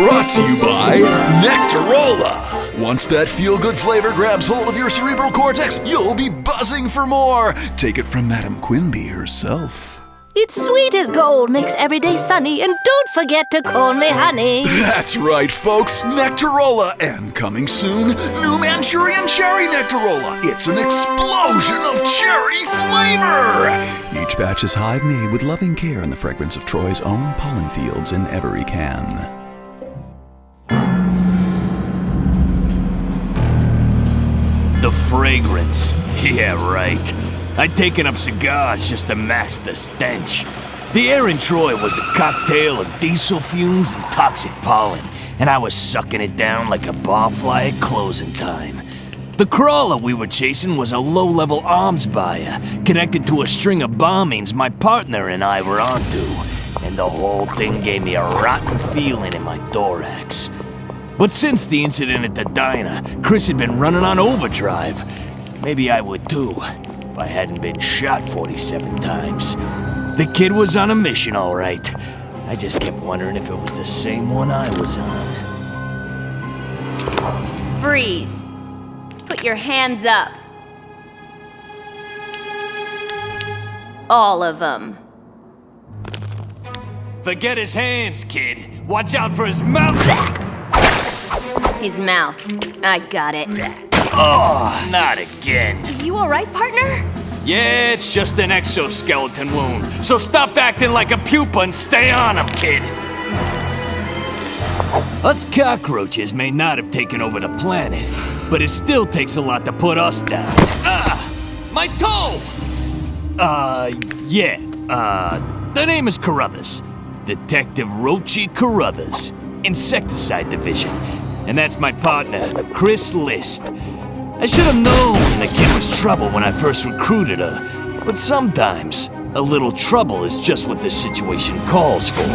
Brought to you by Nectarola. Once that feel-good flavor grabs hold of your cerebral cortex, you'll be buzzing for more. Take it from Madam Quimby herself. It's sweet as gold, makes every day sunny, and don't forget to call me honey. That's right, folks. Nectarola, and coming soon, new Manchurian Cherry Nectarola. It's an explosion of cherry flavor. Each batch is hive-made with loving care and the fragrance of Troy's own pollen fields in every can. The fragrance. Yeah, right. I'd taken up cigars just to mask the stench. The air in Troy was a cocktail of diesel fumes and toxic pollen, and I was sucking it down like a barfly at closing time. The crawler we were chasing was a low-level arms buyer, connected to a string of bombings my partner and I were onto, and the whole thing gave me a rotten feeling in my thorax. But since the incident at the diner, Chris had been running on overdrive. Maybe I would too, if I hadn't been shot 47 times. The kid was on a mission, all right. I just kept wondering if it was the same one I was on. Freeze. Put your hands up. All of them. Forget his hands, kid. Watch out for his mouth. His mouth. I got it. Oh, not again. You alright, partner? Yeah, it's just an exoskeleton wound. So stop acting like a pupa and stay on him, kid. Us cockroaches may not have taken over the planet, but it still takes a lot to put us down. Ah! My toe! The name is Carruthers. Detective Roachy Carruthers, Insecticide Division. And that's my partner, Chris List. I should have known the kid was trouble when I first recruited her, but sometimes a little trouble is just what this situation calls for.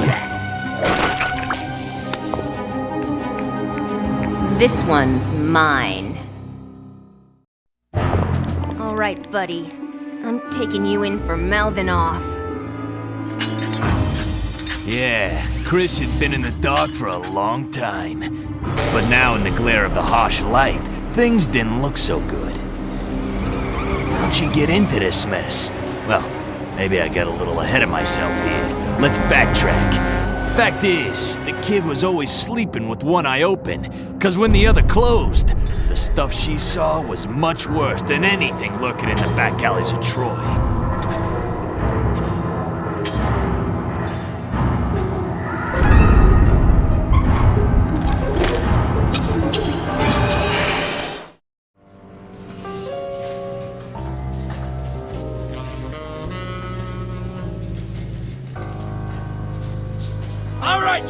This one's mine. All right, buddy. I'm taking you in for mouthing off. Yeah, Chris had been in the dark for a long time. But now in the glare of the harsh light, things didn't look so good. How'd you get into this mess? Well, maybe I got a little ahead of myself here. Let's backtrack. Fact is, the kid was always sleeping with one eye open, cause when the other closed, the stuff she saw was much worse than anything lurking in the back alleys of Troy.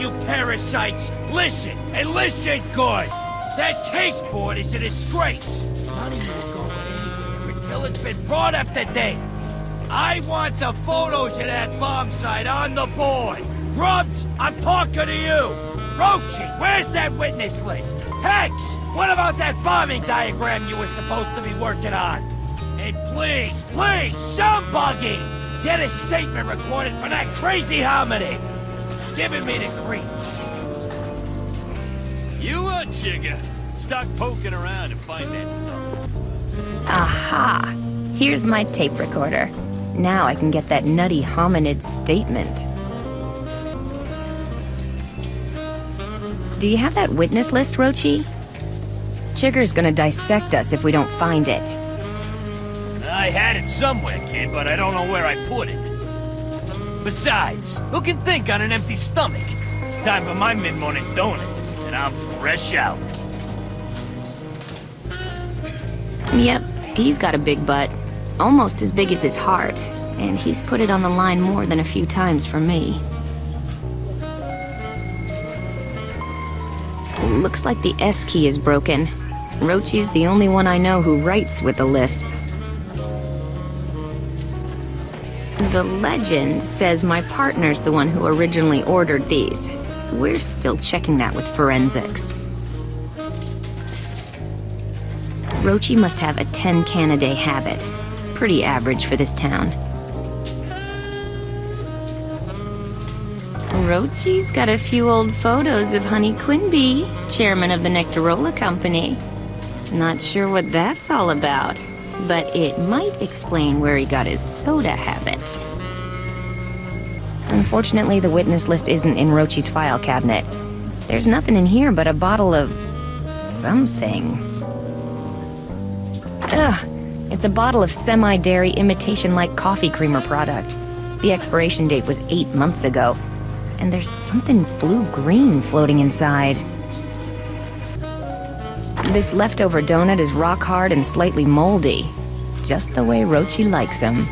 You parasites, listen, and listen good! That case board is a disgrace! None of you will go anywhere until it's been brought up to date! I want the photos of that bomb site on the board! Grubs, I'm talking to you! Roachy, where's that witness list? Hex, what about that bombing diagram you were supposed to be working on? And please, somebody! Get a statement recorded for that crazy hominy! It's giving me the creeps. You what, Chigga? Start poking around and find that stuff. Aha! Here's my tape recorder. Now I can get that nutty hominid statement. Do you have that witness list, Roachy? Chigger's gonna dissect us if we don't find it. I had it somewhere, kid, but I don't know where I put it. Besides, who can think on an empty stomach? It's time for my mid-morning donut, and I'm fresh out. Yep, he's got a big butt. Almost as big as his heart. And he's put it on the line more than a few times for me. Looks like the S key is broken. Roachy's the only one I know who writes with a lisp. The legend says my partner's the one who originally ordered these. We're still checking that with forensics. Roachy must have a 10-can-a-day habit. Pretty average for this town. Rochi's got a few old photos of Honey Quinby, chairman of the Nectarola Company. Not sure what that's all about, but it might explain where he got his soda habit. Unfortunately, the witness list isn't in Rochi's file cabinet. There's nothing in here but a bottle of... something. Ugh, it's a bottle of semi-dairy imitation-like coffee creamer product. The expiration date was 8 months ago, and there's something blue-green floating inside. This leftover donut is rock hard and slightly moldy, just the way Rochi likes them.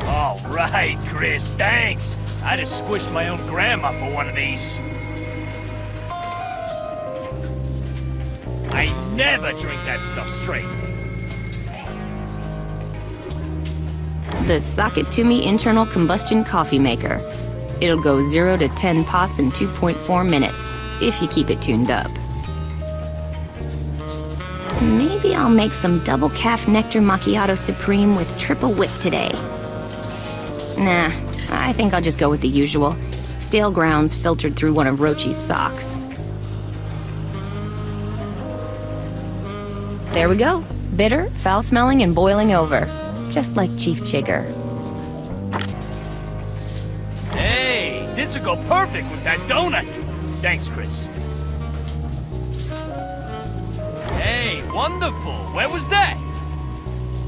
All right, Chris, thanks. I just squished my own grandma for one of these. I never drink that stuff straight. The Sock-It-To-Me internal combustion coffee maker. It'll go 0 to 10 pots in 2.4 minutes, if you keep it tuned up. Maybe I'll make some double calf nectar macchiato supreme with triple whip today. Nah, I think I'll just go with the usual. Stale grounds filtered through one of Rochi's socks. There we go. Bitter, foul-smelling, and boiling over. Just like Chief Chigger. Hey, this'll go perfect with that donut. Thanks, Chris. Hey, wonderful. Where was that?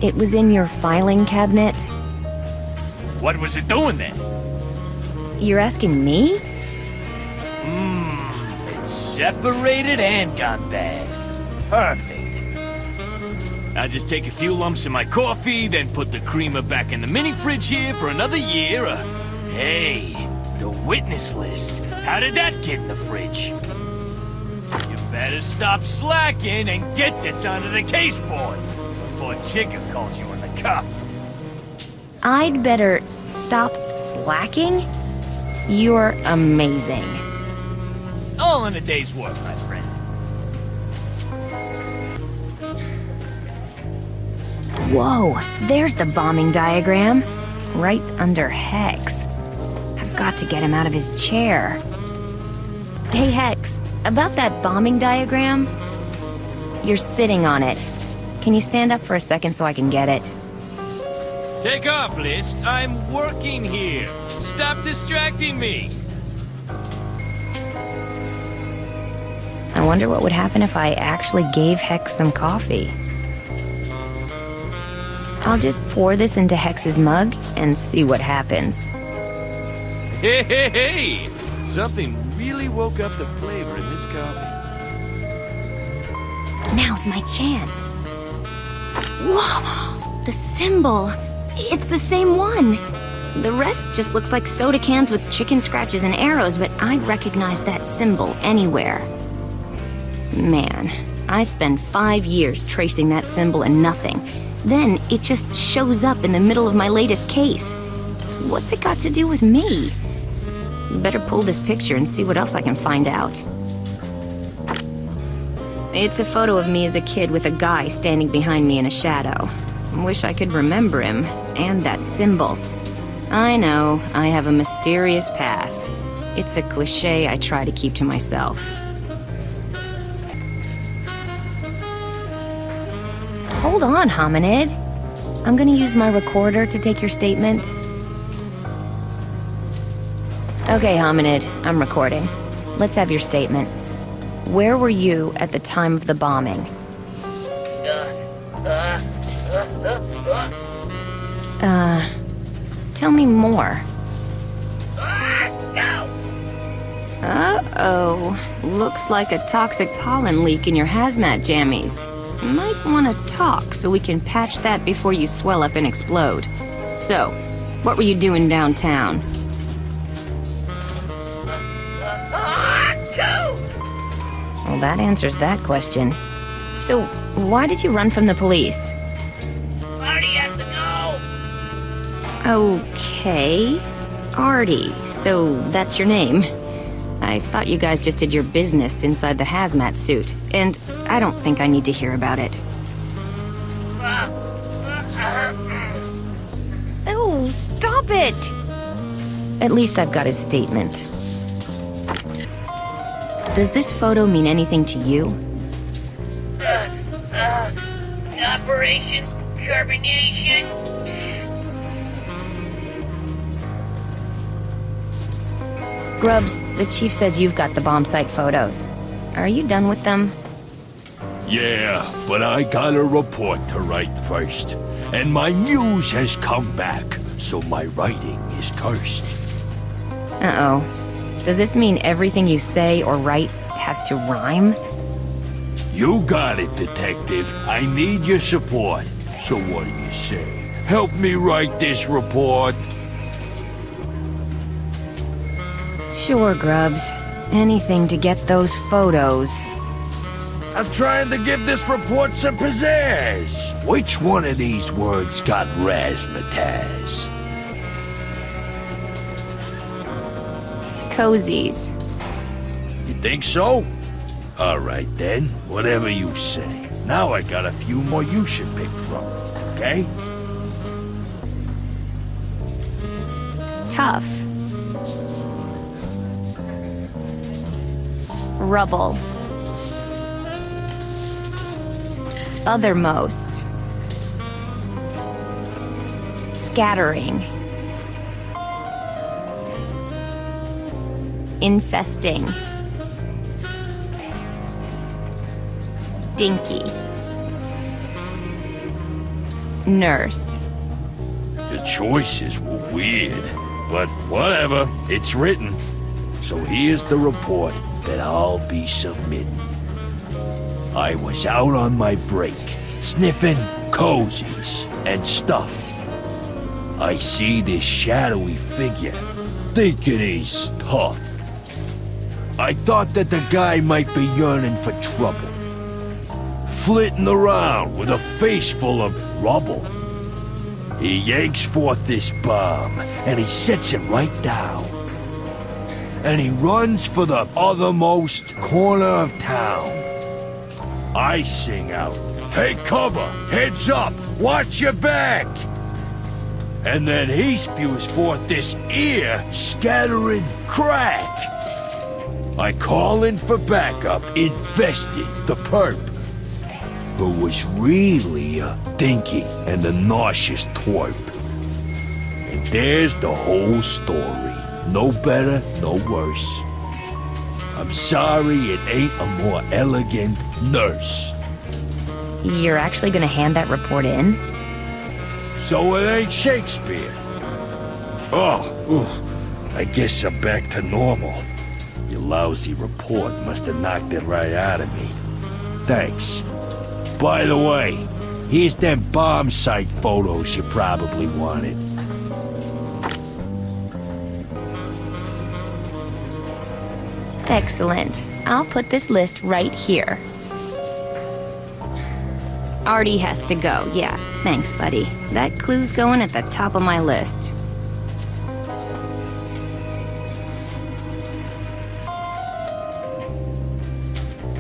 It was in your filing cabinet. What was it doing then? You're asking me? It's separated and gone bad. Perfect. I'll just take a few lumps in my coffee, then put the creamer back in the mini fridge here for another year. Hey, the witness list. How did that get in the fridge? You better stop slacking and get this onto the caseboard before Chigga calls you on the carpet. I'd better stop slacking? You're amazing. All in a day's work, my friend. Whoa, there's the bombing diagram. Right under Hex. I've got to get him out of his chair. Hey Hex, about that bombing diagram? You're sitting on it. Can you stand up for a second so I can get it? Take off, List. I'm working here. Stop distracting me. I wonder what would happen if I actually gave Hex some coffee. I'll just pour this into Hex's mug and see what happens. Hey, hey, hey! Something really woke up the flavor in this coffee. Now's my chance. Whoa! The symbol! It's the same one! The rest just looks like soda cans with chicken scratches and arrows, but I'd recognize that symbol anywhere. Man, I spent 5 years tracing that symbol and nothing. Then it just shows up in the middle of my latest case. What's it got to do with me? Better pull this picture and see what else I can find out. It's a photo of me as a kid with a guy standing behind me in a shadow. Wish I could remember him, and that symbol. I know, I have a mysterious past. It's a cliché I try to keep to myself. Hold on, Hominid. I'm gonna use my recorder to take your statement. Okay, Hominid, I'm recording. Let's have your statement. Where were you at the time of the bombing? Tell me more. Uh-oh. Looks like a toxic pollen leak in your hazmat jammies. Might want to talk so we can patch that before you swell up and explode. So, what were you doing downtown? Well, that answers that question. So, why did you run from the police? Artie has to go! Okay. Artie, so that's your name. I thought you guys just did your business inside the hazmat suit, and I don't think I need to hear about it. Oh, stop it! At least I've got his statement. Does this photo mean anything to you? Operation Carbonation. Grubbs, the chief says you've got the bomb site photos. Are you done with them? Yeah, but I got a report to write first. And my muse has come back, so my writing is cursed. Uh-oh. Does this mean everything you say or write has to rhyme? You got it, detective. I need your support. So what do you say? Help me write this report. Sure, Grubbs. Anything to get those photos. I'm trying to give this report some pizzazz. Which one of these words got razzmatazz? Cozies. You think so? All right then, whatever you say. Now I got a few more you should pick from, okay? Tough. Rubble. Othermost. Scattering. Infesting. Dinky. Nurse. The choices were weird, but whatever, it's written. So here's the report that I'll be submitting. I was out on my break, sniffing cozies and stuff. I see this shadowy figure, thinking he's tough. I thought that the guy might be yearning for trouble. Flitting around with a face full of rubble. He yanks forth this bomb, and he sets it right down. And he runs for the othermost corner of town. I sing out, "Take cover, heads up, watch your back!" And then he spews forth this ear-scattering crack. I call in for backup, Infested, the perp, who was really a dinky and a nauseous twerp. And there's the whole story. No better, no worse. I'm sorry it ain't a more elegant nurse. You're actually gonna hand that report in? So it ain't Shakespeare. Oh, I guess I'm back to normal. Your lousy report must have knocked it right out of me. Thanks. By the way, here's them bomb site photos you probably wanted. Excellent. I'll put this list right here. Artie has to go. Yeah, thanks, buddy. That clue's going at the top of my list.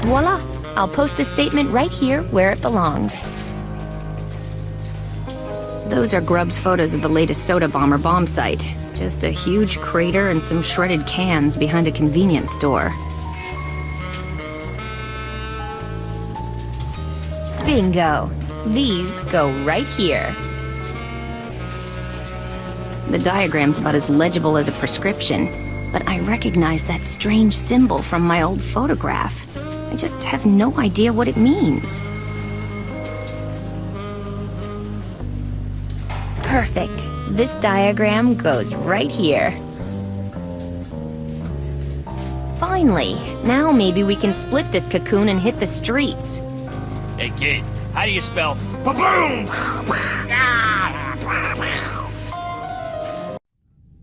Voila! I'll post this statement right here where it belongs. Those are Grubb's photos of the latest soda bomber bomb site. Just a huge crater and some shredded cans behind a convenience store. Bingo! These go right here. The diagram's about as legible as a prescription, but I recognize that strange symbol from my old photograph. I just have no idea what it means. Perfect. This diagram goes right here. Finally, now maybe we can split this cocoon and hit the streets. Hey kid, how do you spell ba-boom?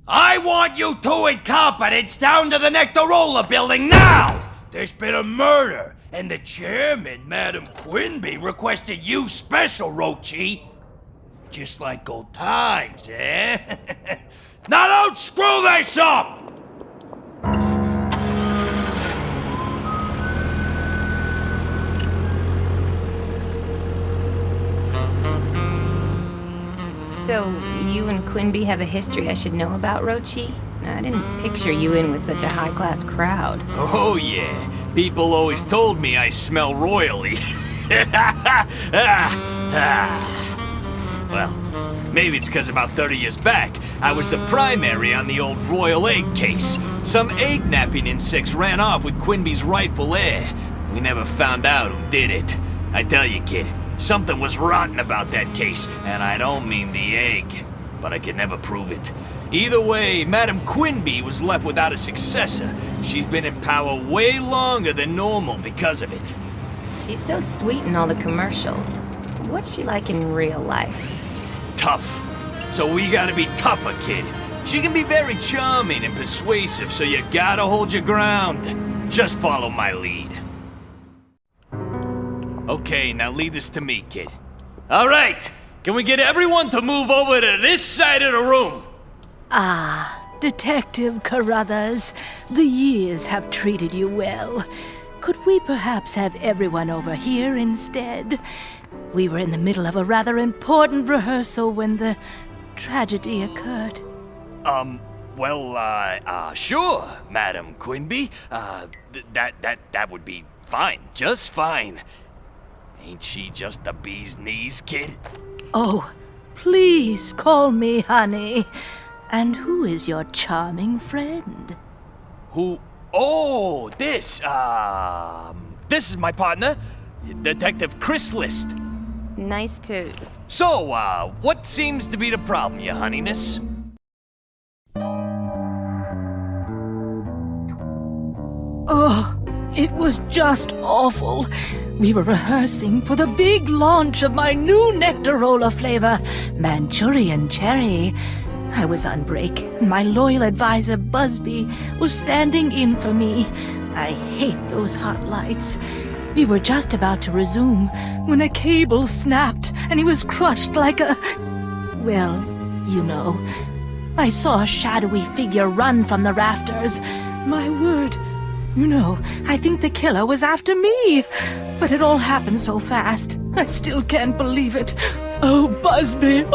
I want you two incompetents down to the Nectarola building now! There's been a murder, and the chairman, Madam Quinby, requested you special, Rochi. Just like old times, eh? Now don't screw this up! So, you and Quinby have a history I should know about, Rochi? I didn't picture you in with such a high-class crowd. Oh yeah, people always told me I smell royally. Well, maybe it's because about 30 years back, I was the primary on the old royal egg case. Some egg-napping insects ran off with Quinby's rightful heir. We never found out who did it. I tell you, kid, something was rotten about that case, and I don't mean the egg, but I could never prove it. Either way, Madam Quinby was left without a successor. She's been in power way longer than normal because of it. She's so sweet in all the commercials. What's she like in real life? Tough. So we gotta be tougher, kid. She can be very charming and persuasive, so you gotta hold your ground. Just follow my lead. Okay, now leave this to me, kid. All right, can we get everyone to move over to this side of the room? Detective Carruthers, the years have treated you well. Could we perhaps have everyone over here instead? We were in the middle of a rather important rehearsal when the tragedy occurred. Sure, Madam Quinby. That would be fine, just fine. Ain't she just the bee's knees, kid? Oh, please call me honey. And who is your charming friend? Who? Oh, this is my partner, Detective Chris List. Nice to... So, what seems to be the problem, your honeyness? Oh, it was just awful. We were rehearsing for the big launch of my new Nectarola flavor, Manchurian Cherry. I was on break, and my loyal advisor, Busby, was standing in for me. I hate those hot lights. We were just about to resume when a cable snapped, and he was crushed like a... well, you know. I saw a shadowy figure run from the rafters. My word. You know, I think the killer was after me. But it all happened so fast. I still can't believe it. Oh, Busby.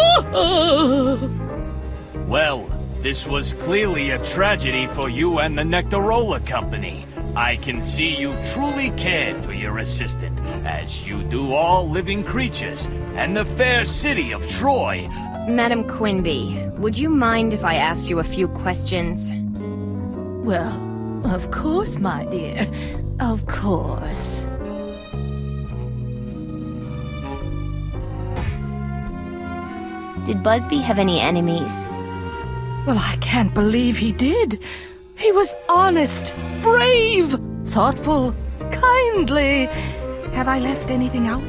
Well, this was clearly a tragedy for you and the Nectarola Company. I can see you truly cared for your assistant, as you do all living creatures, and the fair city of Troy. Madam Quinby, would you mind if I asked you a few questions? Well, of course, my dear. Of course. Did Busby have any enemies? Well, I can't believe he did. He was honest, brave, thoughtful, kindly. Have I left anything out?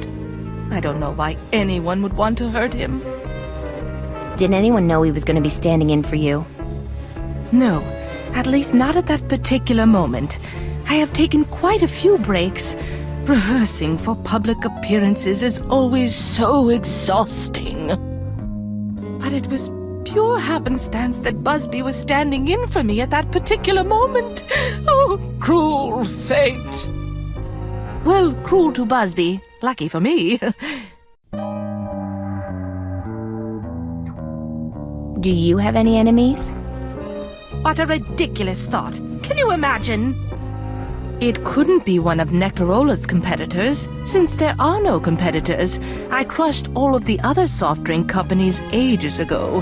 I don't know why anyone would want to hurt him. Did anyone know he was going to be standing in for you? No, at least not at that particular moment. I have taken quite a few breaks. Rehearsing for public appearances is always so exhausting. But it was pure happenstance that Busby was standing in for me at that particular moment. Oh, cruel fate. Well, cruel to Busby. Lucky for me. Do you have any enemies? What a ridiculous thought. Can you imagine? It couldn't be one of Nectarola's competitors, since there are no competitors. I crushed all of the other soft drink companies ages ago.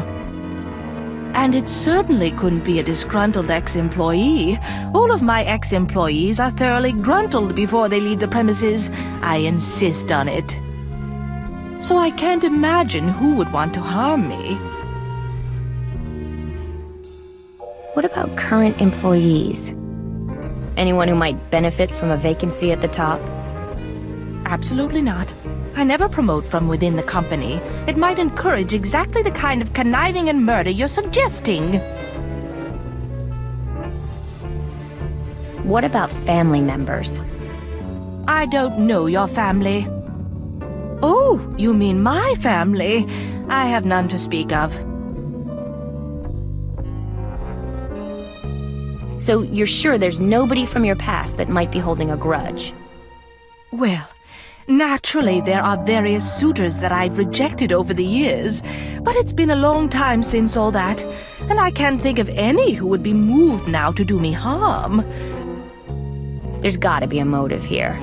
And it certainly couldn't be a disgruntled ex-employee. All of my ex-employees are thoroughly gruntled before they leave the premises. I insist on it. So I can't imagine who would want to harm me. What about current employees? Anyone who might benefit from a vacancy at the top? Absolutely not. I never promote from within the company. It might encourage exactly the kind of conniving and murder you're suggesting. What about family members? I don't know your family. Oh, you mean my family? I have none to speak of. So you're sure there's nobody from your past that might be holding a grudge? Well, Naturally, there are various suitors that I've rejected over the years, but it's been a long time since all that, and I can't think of any who would be moved now to do me harm. There's gotta be a motive here.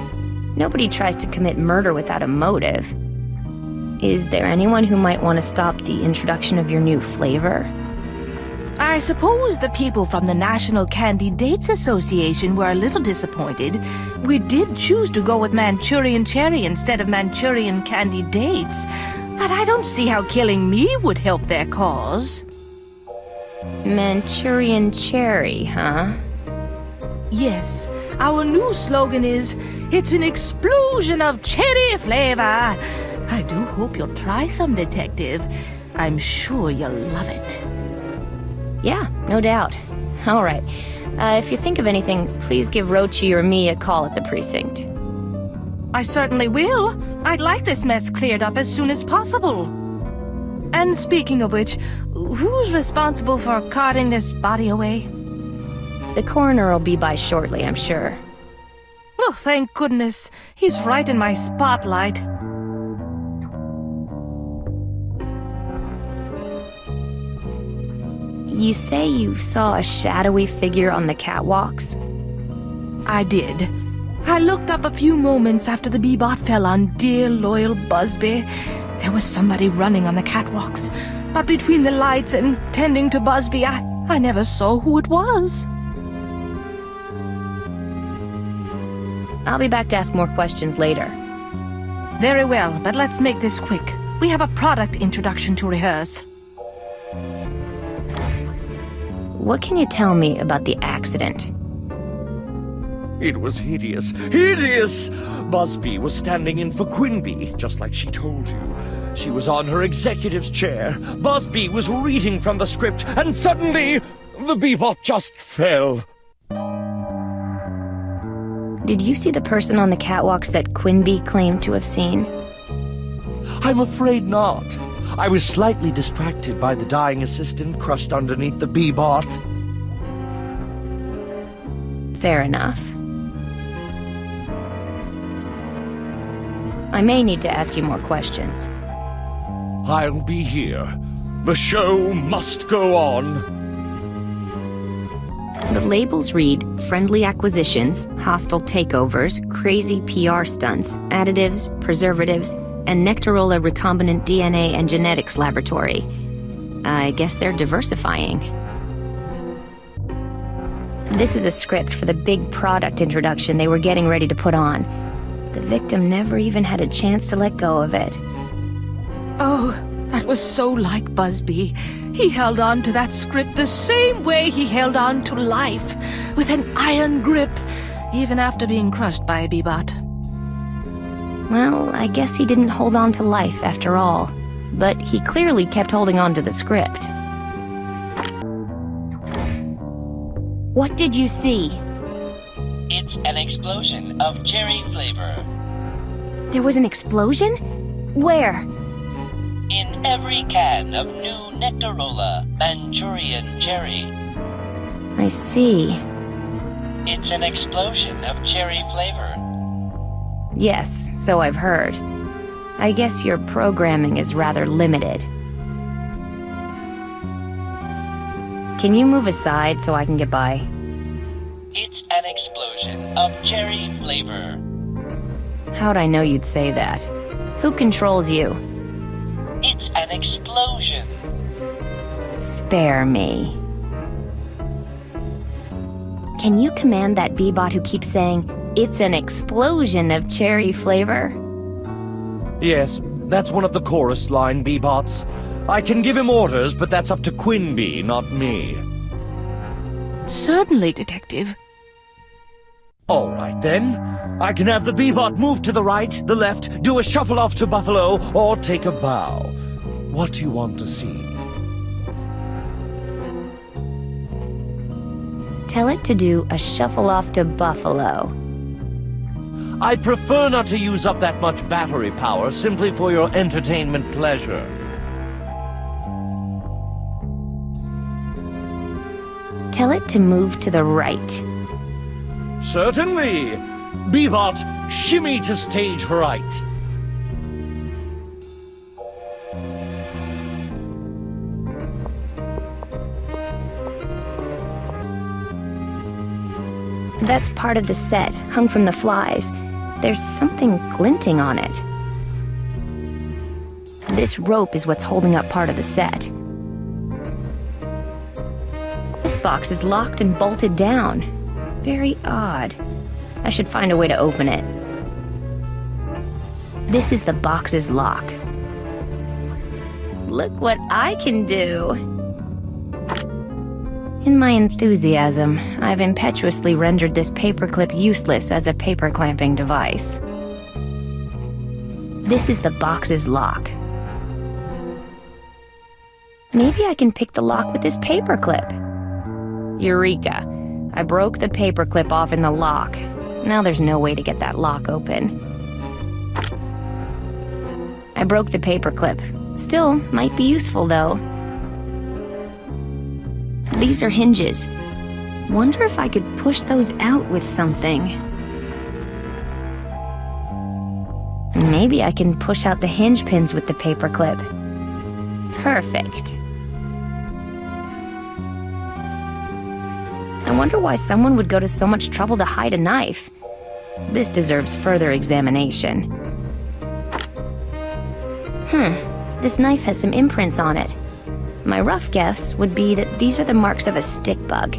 Nobody tries to commit murder without a motive. Is there anyone who might want to stop the introduction of your new flavor? I suppose the people from the National Candidates Association were a little disappointed. We did choose to go with Manchurian Cherry instead of Manchurian Candidates, but I don't see how killing me would help their cause. Manchurian Cherry, huh? Yes, our new slogan is, "It's an explosion of cherry flavor." I do hope you'll try some, Detective. I'm sure you'll love it. Yeah, no doubt. All right. If you think of anything, please give Rochi or me a call at the precinct. I certainly will. I'd like this mess cleared up as soon as possible. And speaking of which, who's responsible for carting this body away? The coroner will be by shortly, I'm sure. Oh, thank goodness. He's right in my spotlight. You say you saw a shadowy figure on the catwalks? I did. I looked up a few moments after the Bebot fell on dear, loyal Busby. There was somebody running on the catwalks, but between the lights and tending to Busby, I never saw who it was. I'll be back to ask more questions later. Very well, but let's make this quick. We have a product introduction to rehearse. What can you tell me about the accident? It was hideous. Hideous! Busby was standing in for Quinby, just like she told you. She was on her executive's chair. Busby was reading from the script, and suddenly, the Bebot just fell. Did you see the person on the catwalks that Quinby claimed to have seen? I'm afraid not. I was slightly distracted by the dying assistant crushed underneath the Bebot. Fair enough. I may need to ask you more questions. I'll be here. The show must go on. The labels read friendly acquisitions, hostile takeovers, crazy PR stunts, additives, preservatives, and Nectarola recombinant DNA and genetics laboratory. I guess they're diversifying. This is a script for the big product introduction they were getting ready to put on. The victim never even had a chance to let go of it. Oh, that was so like Busby. He held on to that script the same way he held on to life, with an iron grip, even after being crushed by a Bebot. Well, I guess he didn't hold on to life after all, but he clearly kept holding on to the script. What did you see? It's an explosion of cherry flavor. There was an explosion? Where? In every can of new Nectarola Manchurian Cherry. I see. It's an explosion of cherry flavor. Yes, so I've heard. I guess your programming is rather limited. Can you move aside so I can get by? It's an explosion of cherry flavor. How'd I know you'd say that? Who controls you? It's an explosion. Spare me. Can you command that Bebot who keeps saying, "It's an explosion of cherry flavor"? Yes, that's one of the chorus line Bebots. I can give him orders, but that's up to Quinby, not me. Certainly, Detective. All right, then. I can have the Bebot move to the right, the left, do a shuffle off to Buffalo, or take a bow. What do you want to see? Tell it to do a shuffle off to Buffalo. I prefer not to use up that much battery power simply for your entertainment pleasure. Tell it to move to the right. Certainly. Bebot, shimmy to stage right. That's part of the set, hung from the flies. There's something glinting on it. This rope is what's holding up part of the set. This box is locked and bolted down. Very odd. I should find a way to open it. This is the box's lock. Look what I can do! In my enthusiasm, I've impetuously rendered this paperclip useless as a paper clamping device. This is the box's lock. Maybe I can pick the lock with this paperclip. Eureka! I broke the paperclip off in the lock. Now there's no way to get that lock open. I broke the paperclip. Still, might be useful though. These are hinges. Wonder if I could push those out with something. Maybe I can push out the hinge pins with the paperclip. Perfect. I wonder why someone would go to so much trouble to hide a knife. This deserves further examination. This knife has some imprints on it. My rough guess would be that these are the marks of a stick bug.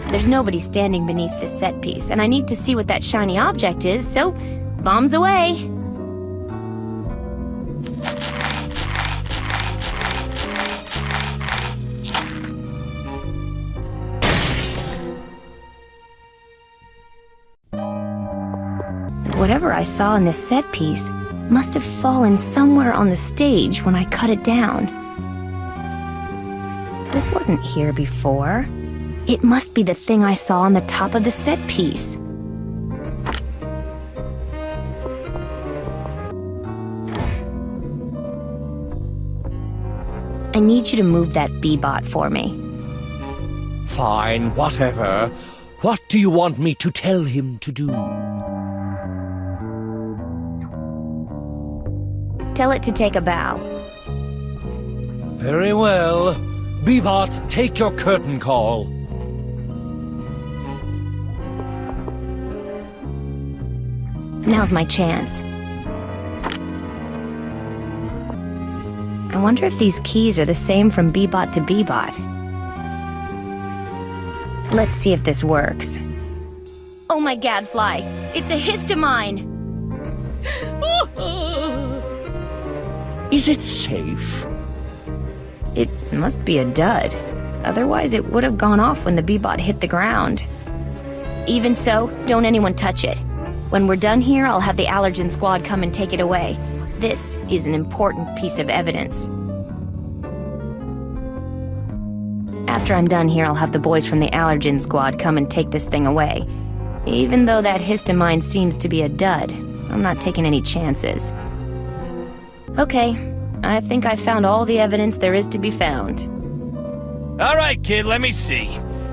There's nobody standing beneath this set piece, and I need to see what that shiny object is, so bombs away! Whatever I saw in this set piece must have fallen somewhere on the stage when I cut it down. This wasn't here before. It must be the thing I saw on the top of the set piece. I need you to move that Bebot for me. Fine, whatever. What do you want me to tell him to do? Tell it to take a bow. Very well. Bebot, take your curtain call. Now's my chance. I wonder if these keys are the same from Bebot to Bebot. Let's see if this works. Oh my gadfly! It's a histamine! Is it safe? It must be a dud. Otherwise it would have gone off when the Bebot hit the ground. Even so, don't anyone touch it. When we're done here, I'll have the allergen squad come and take it away. This is an important piece of evidence. After I'm done here, I'll have the boys from the allergen squad come and take this thing away. Even though that histamine seems to be a dud, I'm not taking any chances. Okay, I think I found all the evidence there is to be found. All right, kid, let me see.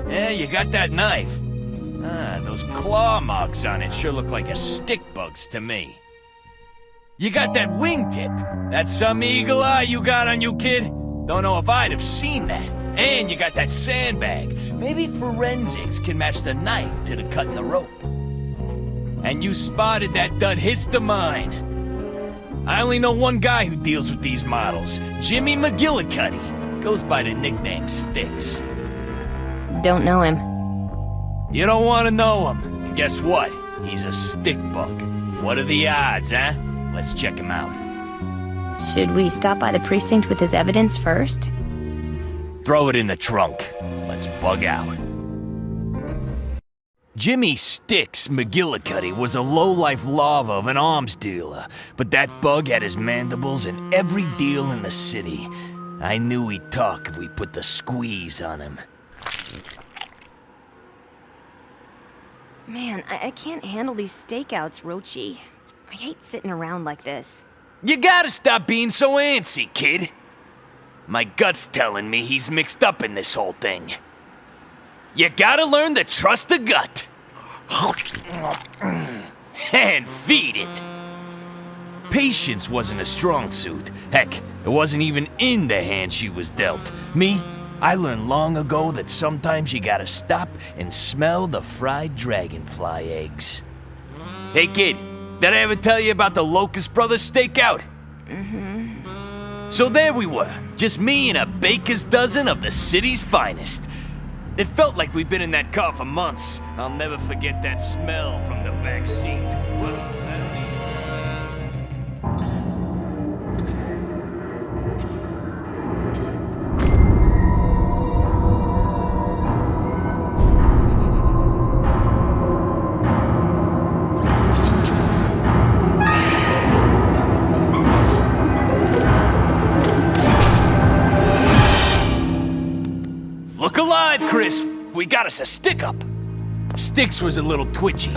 Yeah, you got that knife. Those claw marks on it sure look like a stick bug's to me. You got that wingtip. That's some eagle eye you got on you, kid. Don't know if I'd have seen that. And you got that sandbag. Maybe forensics can match the knife to the cut in the rope. And you spotted that dud histamine. I only know one guy who deals with these models. Jimmy McGillicuddy. Goes by the nickname Sticks. Don't know him. You don't want to know him. And guess what? He's a stick bug. What are the odds, huh? Let's check him out. Should we stop by the precinct with his evidence first? Throw it in the trunk. Let's bug out. Jimmy Sticks McGillicuddy was a low-life lava of an arms dealer, but that bug had his mandibles in every deal in the city. I knew he'd talk if we put the squeeze on him. Man, I can't handle these stakeouts, Rochi. I hate sitting around like this. You gotta stop being so antsy, kid. My gut's telling me he's mixed up in this whole thing. You gotta learn to trust the gut. And feed it. Patience wasn't a strong suit. Heck, it wasn't even in the hand she was dealt. Me, I learned long ago that sometimes you gotta stop and smell the fried dragonfly eggs. Hey kid, did I ever tell you about the Locust Brothers stakeout? Mm-hmm. So there we were, just me and a baker's dozen of the city's finest. It felt like we'd been in that car for months. I'll never forget that smell from the back seat. Well, I don't even... Look alive, Chris. We got us a stick-up. Sticks was a little twitchy,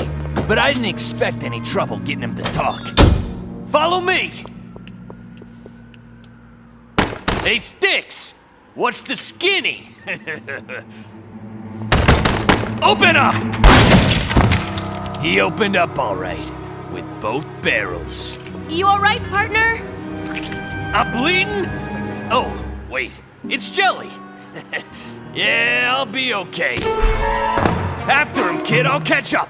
but I didn't expect any trouble getting him to talk. Follow me! Hey, Sticks! What's the skinny? Open up! He opened up all right, with both barrels. You alright, partner? I'm bleeding? Oh, wait, it's jelly. Yeah, I'll be okay. After him, kid, I'll catch up.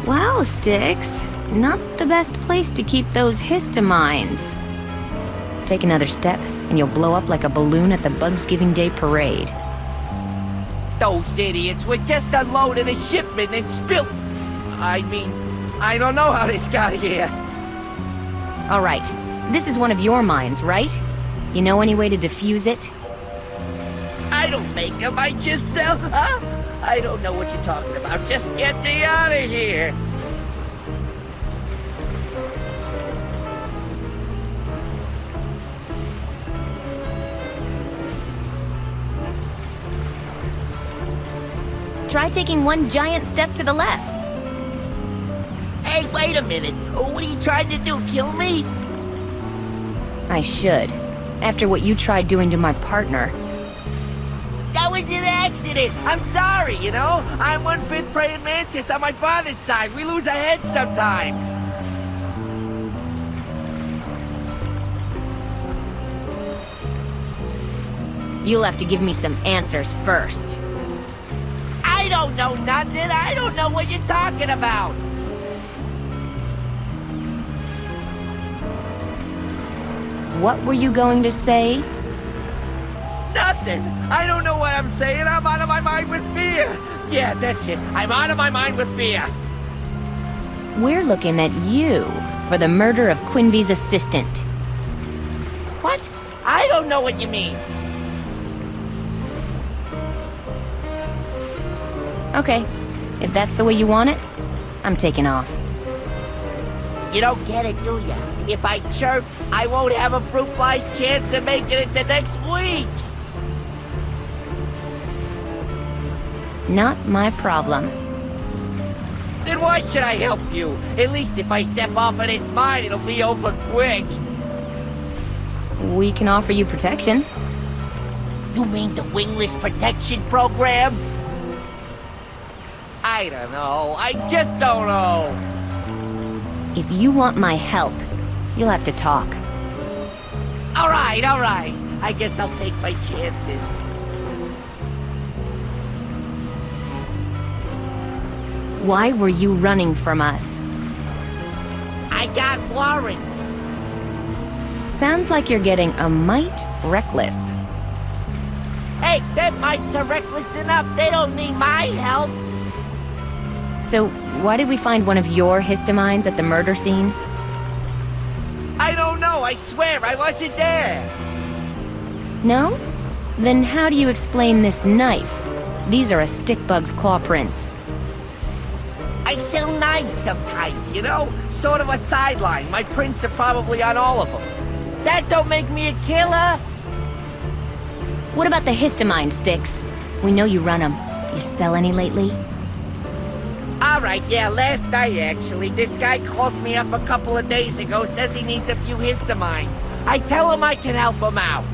Wow, Sticks. Not the best place to keep those histamines. Take another step, and you'll blow up like a balloon at the Bugsgiving Day parade. Those idiots were just unloading a shipment and spilled... I mean, I don't know how this got here. All right, this is one of your mines, right? You know any way to defuse it? I don't make them, I just sell... Huh? I don't know what you're talking about. Just get me out of here. Try taking one giant step to the left. Hey, wait a minute. What are you trying to do, kill me? I should. After what you tried doing to my partner. That was an accident. I'm sorry, you know? I'm 1/5 praying mantis on my father's side. We lose our heads sometimes. You'll have to give me some answers first. I don't know nothing. I don't know what you're talking about. What were you going to say? Nothing. I don't know what I'm saying. I'm out of my mind with fear. Yeah, that's it. I'm out of my mind with fear. We're looking at you for the murder of Quinby's assistant. What? I don't know what you mean. Okay, if that's the way you want it, I'm taking off. You don't get it, do ya? If I chirp, I won't have a fruit fly's chance of making it the next week. Not my problem. Then why should I help you? At least if I step off of this mine, it'll be over quick. We can offer you protection. You mean the wingless protection program? I don't know. I just don't know. If you want my help, you'll have to talk. All right. I guess I'll take my chances. Why were you running from us? I got warrants. Sounds like you're getting a mite reckless. Hey, them mites are reckless enough. They don't need my help. So, why did we find one of your histamines at the murder scene? I don't know. I swear I wasn't there. No? Then how do you explain this knife? These are a stickbug's claw prints. I sell knives sometimes, you know? Sort of a sideline. My prints are probably on all of them. That don't make me a killer. What about the histamine sticks? We know you run them. You sell any lately? Alright, yeah, last night actually. This guy calls me up a couple of days ago, says he needs a few histamines. I tell him I can help him out.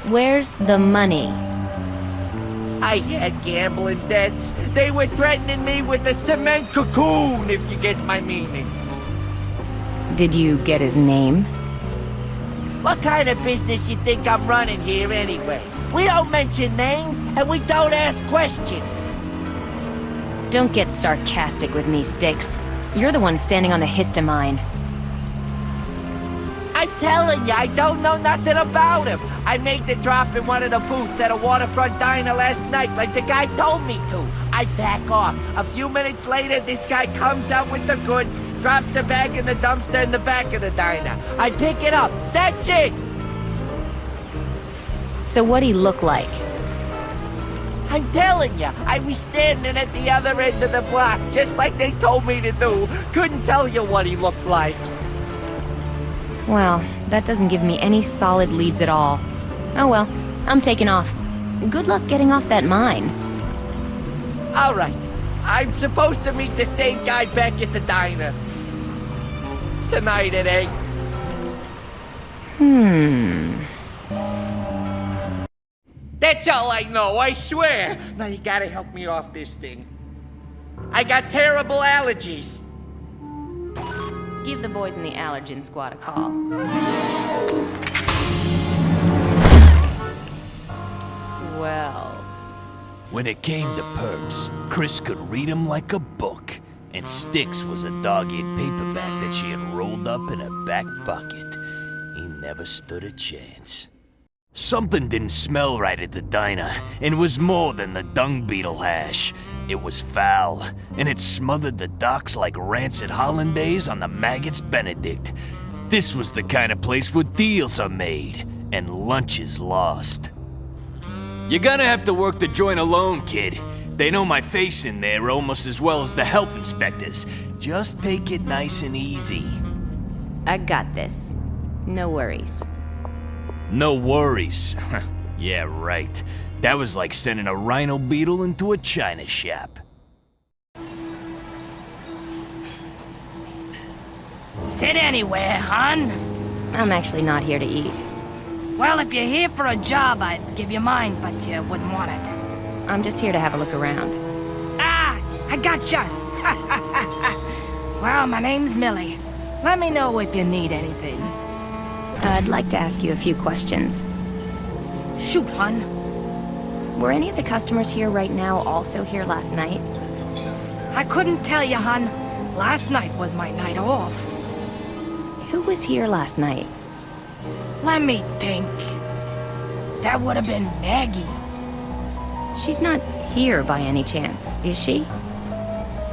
Where's the money? I had gambling debts. They were threatening me with a cement cocoon, if you get my meaning. Did you get his name? What kind of business you think I'm running here anyway? We don't mention names, and we don't ask questions. Don't get sarcastic with me, Styx. You're the one standing on the histamine. I'm telling you, I don't know nothing about him. I made the drop in one of the booths at a waterfront diner last night like the guy told me to. I back off. A few minutes later, this guy comes out with the goods, drops a bag in the dumpster in the back of the diner. I pick it up. That's it! So what'd he look like? I'm telling you, I was standing at the other end of the block, just like they told me to do. Couldn't tell you what he looked like. Well, that doesn't give me any solid leads at all. Oh well, I'm taking off. Good luck getting off that mine. Alright, I'm supposed to meet the same guy back at the diner. Tonight at 8. That's all I know, I swear. Now you gotta help me off this thing. I got terrible allergies. Give the boys in the allergen squad a call. Swell. When it came to perps, Chris could read 'em like a book, and Styx was a dog-eared paperback that she had rolled up in her back pocket. He never stood a chance. Something didn't smell right at the diner, and it was more than the dung beetle hash. It was foul, and it smothered the docks like rancid hollandaise on the maggot's Benedict. This was the kind of place where deals are made, and lunches lost. You're gonna have to work the joint alone, kid. They know my face in there almost as well as the health inspectors. Just take it nice and easy. I got this. No worries. No worries. Yeah, right. That was like sending a rhino beetle into a china shop. Sit anywhere, hon. I'm actually not here to eat. Well, if you're here for a job, I'd give you mine, but you wouldn't want it. I'm just here to have a look around. Ah, I gotcha. Well, my name's Millie. Let me know if you need anything. I'd like to ask you a few questions. Shoot, hon. Were any of the customers here right now also here last night? I couldn't tell you, hon. Last night was my night off. Who was here last night? Let me think. That would have been Maggie. She's not here by any chance, is she?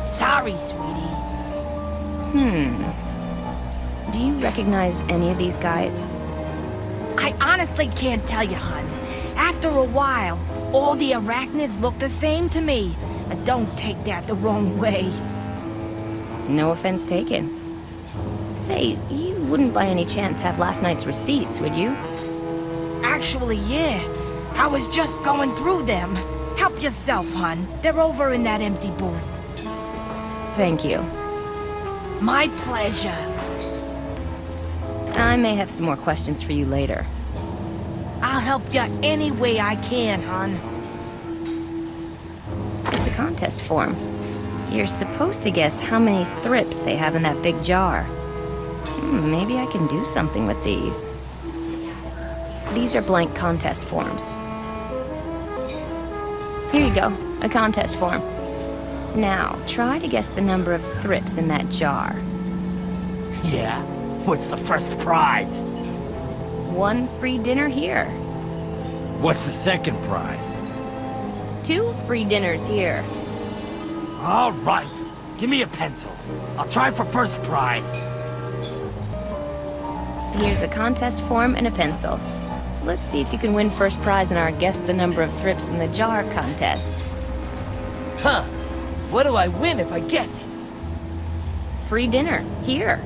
Sorry, sweetie. Do you recognize any of these guys? I honestly can't tell you, hon. After a while, all the arachnids look the same to me. And don't take that the wrong way. No offense taken. Say, you wouldn't by any chance have last night's receipts, would you? Actually, yeah. I was just going through them. Help yourself, hon. They're over in that empty booth. Thank you. My pleasure. I may have some more questions for you later. I'll help you any way I can, hon. It's a contest form. You're supposed to guess how many thrips they have in that big jar. Maybe I can do something with these. These are blank contest forms. Here you go, a contest form. Now, try to guess the number of thrips in that jar. Yeah? What's the first prize? 1 free dinner here. What's the second prize? 2 free dinners here. All right. Give me a pencil. I'll try for first prize. Here's a contest form and a pencil. Let's see if you can win first prize in our Guess the Number of Thrips in the Jar contest. Huh. What do I win if I get it? Free dinner, here.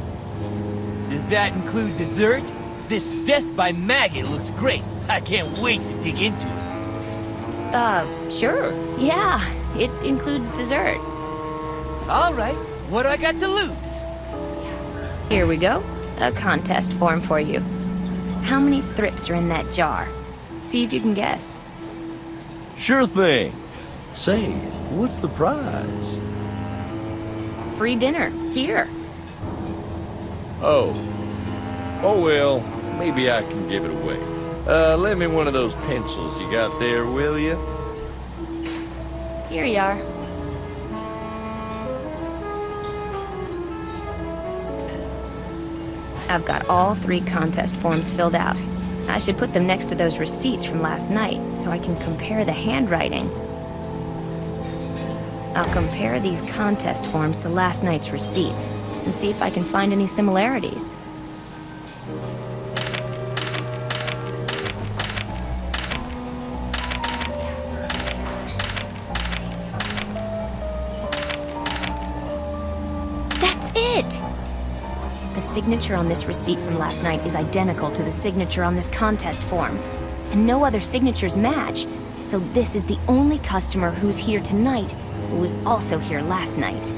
Does that include dessert? This death by maggot looks great. I can't wait to dig into it. Sure. Yeah, it includes dessert. All right, what do I got to lose? Here we go. A contest form for you. How many thrips are in that jar? See if you can guess. Sure thing. Say, what's the prize? Free dinner. Here. Oh. Oh well, maybe I can give it away. Lend me one of those pencils you got there, will you? Here you are. I've got all 3 contest forms filled out. I should put them next to those receipts from last night so I can compare the handwriting. I'll compare these contest forms to last night's receipts and see if I can find any similarities. That's it! The signature on this receipt from last night is identical to the signature on this contest form, and no other signatures match, so this is the only customer who's here tonight who was also here last night.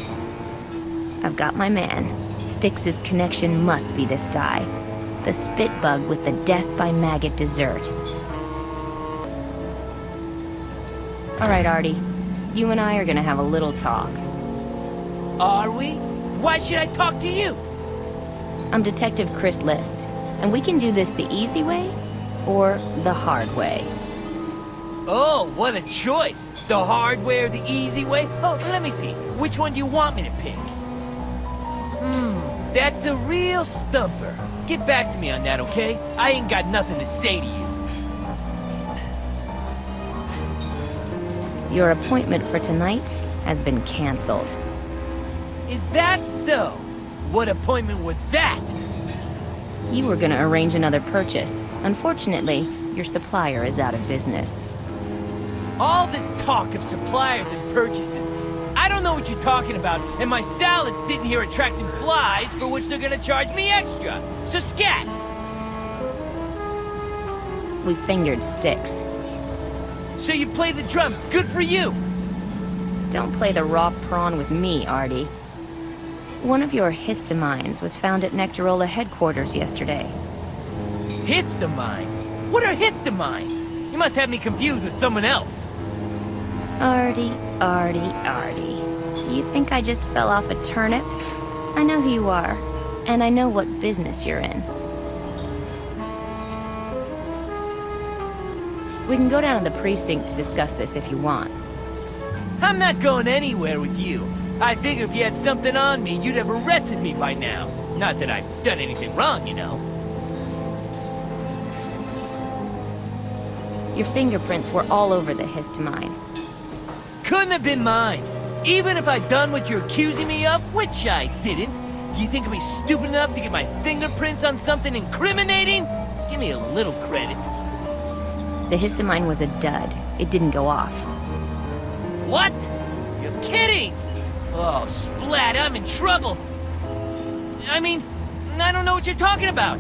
I've got my man. Styx's connection must be this guy, the spit bug with the death by maggot dessert. All right, Artie, you and I are gonna have a little talk. Are we? Why should I talk to you? I'm Detective Chris List, and we can do this the easy way or the hard way. Oh, what a choice! The hard way or the easy way? Oh, let me see. Which one do you want me to pick? That's a real stumper. Get back to me on that, okay? I ain't got nothing to say to you. Your appointment for tonight has been canceled. Is that so? What appointment was that? You were gonna arrange another purchase. Unfortunately, your supplier is out of business. All this talk of suppliers and purchases, I don't know what you're talking about, and my salad's sitting here attracting flies for which they're gonna charge me extra. So scat! We fingered Styx. So you play the drums, good for you! Don't play the raw prawn with me, Artie. One of your histamines was found at Nectarola headquarters yesterday. Histamines? What are histamines? You must have me confused with someone else. Artie. You think I just fell off a turnip? I know who you are, and I know what business you're in. We can go down to the precinct to discuss this if you want. I'm not going anywhere with you. I figure if you had something on me, you'd have arrested me by now. Not that I've done anything wrong, you know. Your fingerprints were all over the histamine. Couldn't have been mine. Even if I'd done what you're accusing me of, which I didn't. Do you think I'd be stupid enough to get my fingerprints on something incriminating? Give me a little credit. The histamine was a dud. It didn't go off. What? You're kidding! Oh, splat, I'm in trouble. I mean, I don't know what you're talking about.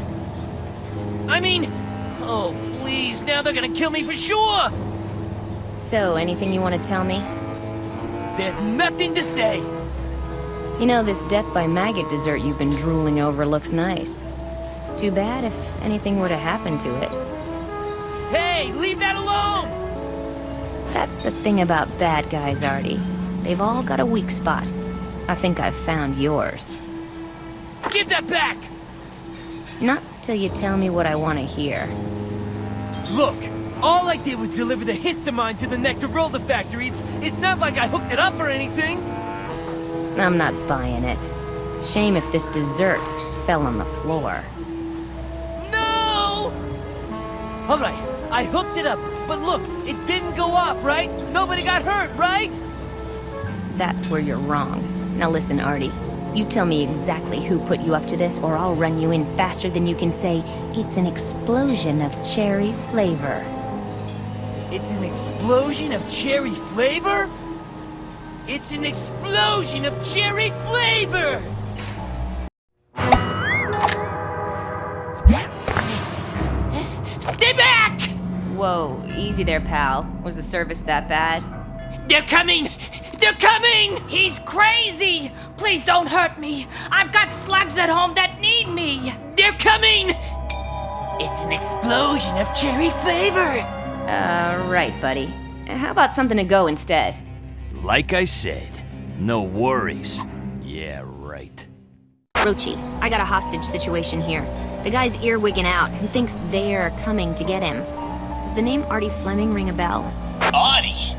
Oh, please, now they're gonna kill me for sure! So, anything you want to tell me? There's nothing to say. You know, this death by maggot dessert you've been drooling over looks nice. Too bad if anything were to happen to it. Hey, leave that alone! That's the thing about bad guys, Artie. They've all got a weak spot. I think I've found yours. Give that back! Not till you tell me what I want to hear. Look, all I did was deliver the histamine to the Nectarola factory. It's not like I hooked it up or anything. I'm not buying it. Shame if this dessert fell on the floor. No! All right, I hooked it up, but look, it didn't go off, right? Nobody got hurt, right? That's where you're wrong. Now listen, Artie. You tell me exactly who put you up to this, or I'll run you in faster than you can say, it's an explosion of cherry flavor. It's an explosion of cherry flavor? It's an explosion of cherry flavor! Stay back! Whoa, easy there, pal. Was the service that bad? They're coming! They're coming! He's crazy! Please don't hurt me! I've got slugs at home that need me! They're coming! It's an explosion of cherry flavor! Right, buddy. How about something to go instead? Like I said, no worries. Yeah, right. Rochi, I got a hostage situation here. The guy's earwigging out and thinks they're coming to get him. Does the name Artie Fleming ring a bell? Artie?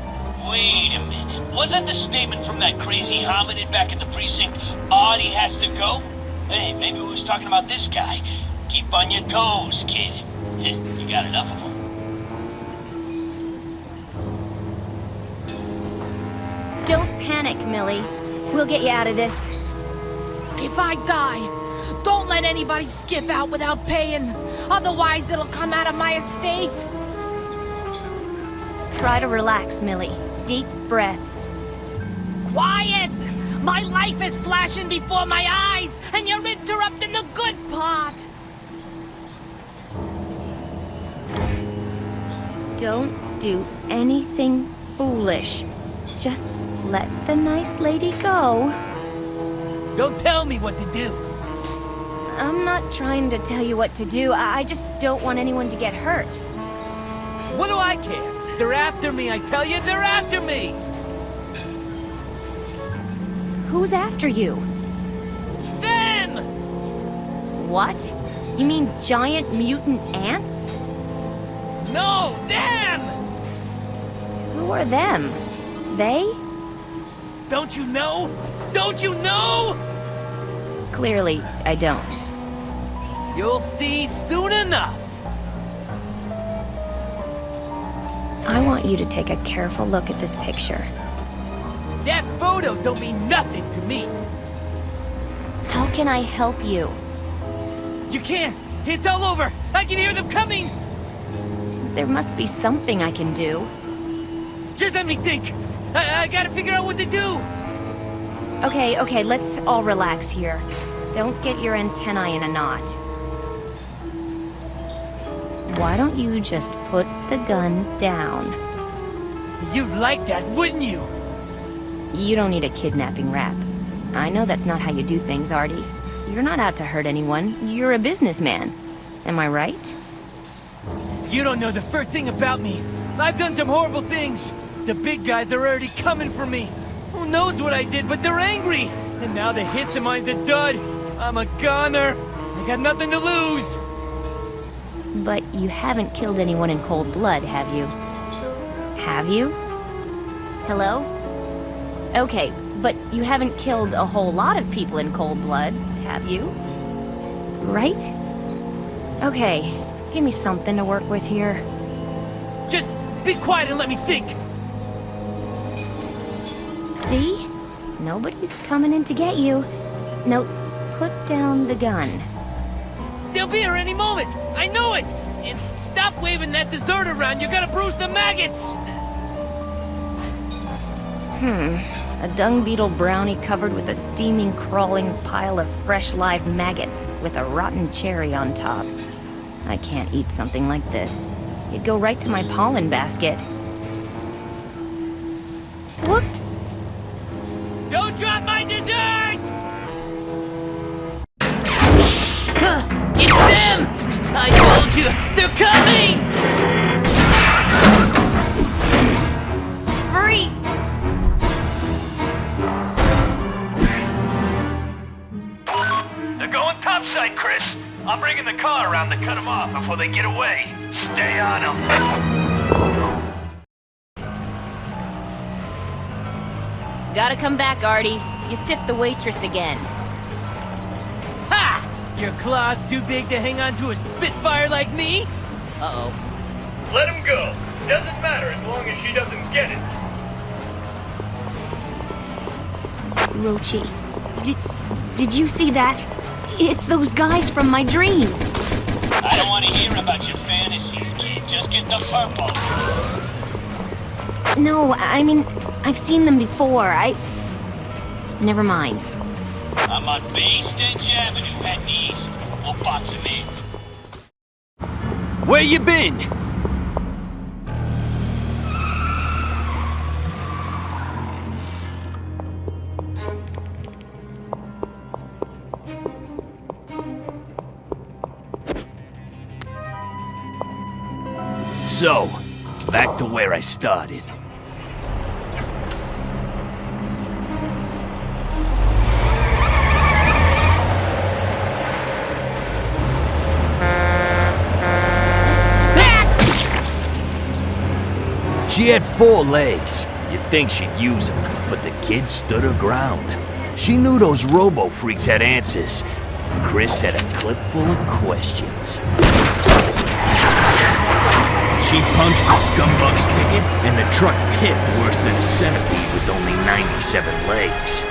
Wait a minute. Wasn't the statement from that crazy hominid back at the precinct, Artie has to go? Hey, maybe we was talking about this guy. Keep on your toes, kid. You got enough of them. Don't panic, Millie. We'll get you out of this. If I die, don't let anybody skip out without paying. Otherwise, it'll come out of my estate. Try to relax, Millie. Deep breaths. Quiet! My life is flashing before my eyes, and you're interrupting the good part. Don't do anything foolish. Just let the nice lady go. Don't tell me what to do! I'm not trying to tell you what to do. I just don't want anyone to get hurt. What do I care? They're after me, I tell you, they're after me! Who's after you? Them! What? You mean giant mutant ants? No, them! Who are them? They? Don't you know? Don't you know? Clearly, I don't. You'll see soon enough! I want you to take a careful look at this picture. That photo don't mean nothing to me! How can I help you? You can't! It's all over! I can hear them coming! There must be something I can do. Just let me think! I gotta figure out what to do! Okay, let's all relax here. Don't get your antennae in a knot. Why don't you just put the gun down? You'd like that, wouldn't you? You don't need a kidnapping rap. I know that's not how you do things, Artie. You're not out to hurt anyone. You're a businessman. Am I right? You don't know the first thing about me. I've done some horrible things. The big guys are already coming for me. Who knows what I did, but they're angry. And now the hits of mine's a dud. I'm a goner. I got nothing to lose. But you haven't killed anyone in cold blood, have you? Have you? Hello? Okay, but you haven't killed a whole lot of people in cold blood, have you? Right? Okay, give me something to work with here. Just be quiet and let me think. See? Nobody's coming in to get you. Now, put down the gun. They'll be here any moment. I know it. And stop waving that dessert around. You're gonna bruise the maggots. A dung beetle brownie covered with a steaming, crawling pile of fresh live maggots with a rotten cherry on top. I can't eat something like this. It'd go right to my pollen basket. Whoops! Don't drop my dessert! It's them! I told you, they're coming! Hurry! They're going topside, Chris. I'm bringing the car around to cut them off before they get away. Stay on them. Gotta come back, Artie. You stiffed the waitress again. Ha! Your claw's too big to hang on to a Spitfire like me? Uh-oh. Let him go. Doesn't matter as long as she doesn't get it. Rochi, did you see that? It's those guys from my dreams. I don't want to hear about your fantasies, kid. Just get the purple. No, I mean, I've seen them before. Never mind. I'm on Bay Stench Avenue heading east. We'll box him in. Where you been? So, back to where I started. She had 4 legs. You'd think she'd use them, but the kid stood her ground. She knew those robo-freaks had answers, and Chris had a clip full of questions. She punched the scumbug's ticket, and the truck tipped worse than a centipede with only 97 legs.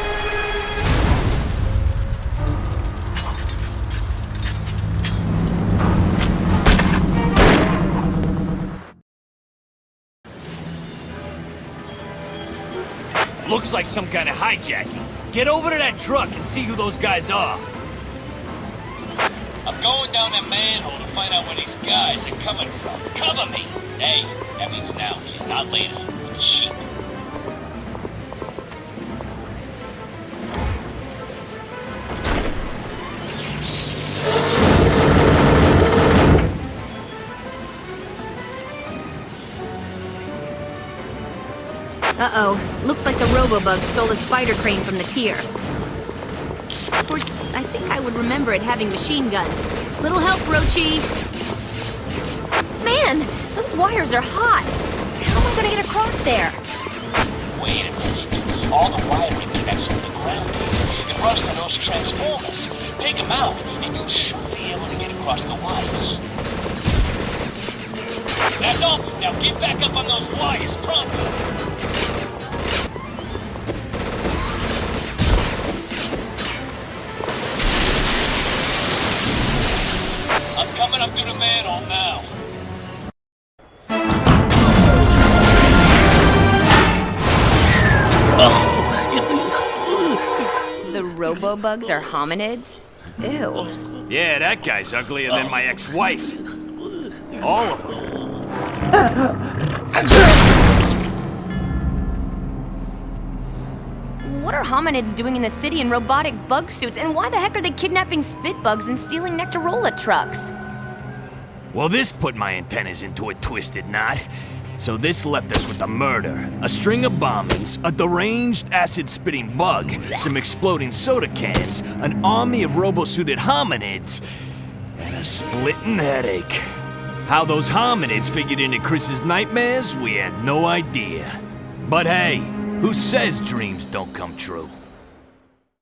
Looks like some kind of hijacking. Get over to that truck and see who those guys are. I'm going down that manhole to find out where these guys are coming from. Cover me! Hey, that means now, kid, not later. With the sheep. Uh-oh. Looks like the Robobug stole a spider crane from the pier. Of course, I think I would remember it having machine guns. Little help, Rochi! Man, those wires are hot! How am I gonna get across there? Wait a minute. All the wiring connects with the ground here. It runs to those transformers. Take them out, and you should be able to get across the wires. That's all. Now get back up on those wires, pronto! I'm coming up to the manhole now. The Robobugs are hominids? Ew. Yeah, that guy's uglier than my ex-wife. All of them. What are hominids doing in the city in robotic bug suits, and why the heck are they kidnapping spit bugs and stealing Nectarola trucks? Well, this put my antennas into a twisted knot. So this left us with a murder, a string of bombings, a deranged acid-spitting bug, some exploding soda cans, an army of robo-suited hominids, and a splitting headache. How those hominids figured into Chris's nightmares, we had no idea. But hey, who says dreams don't come true?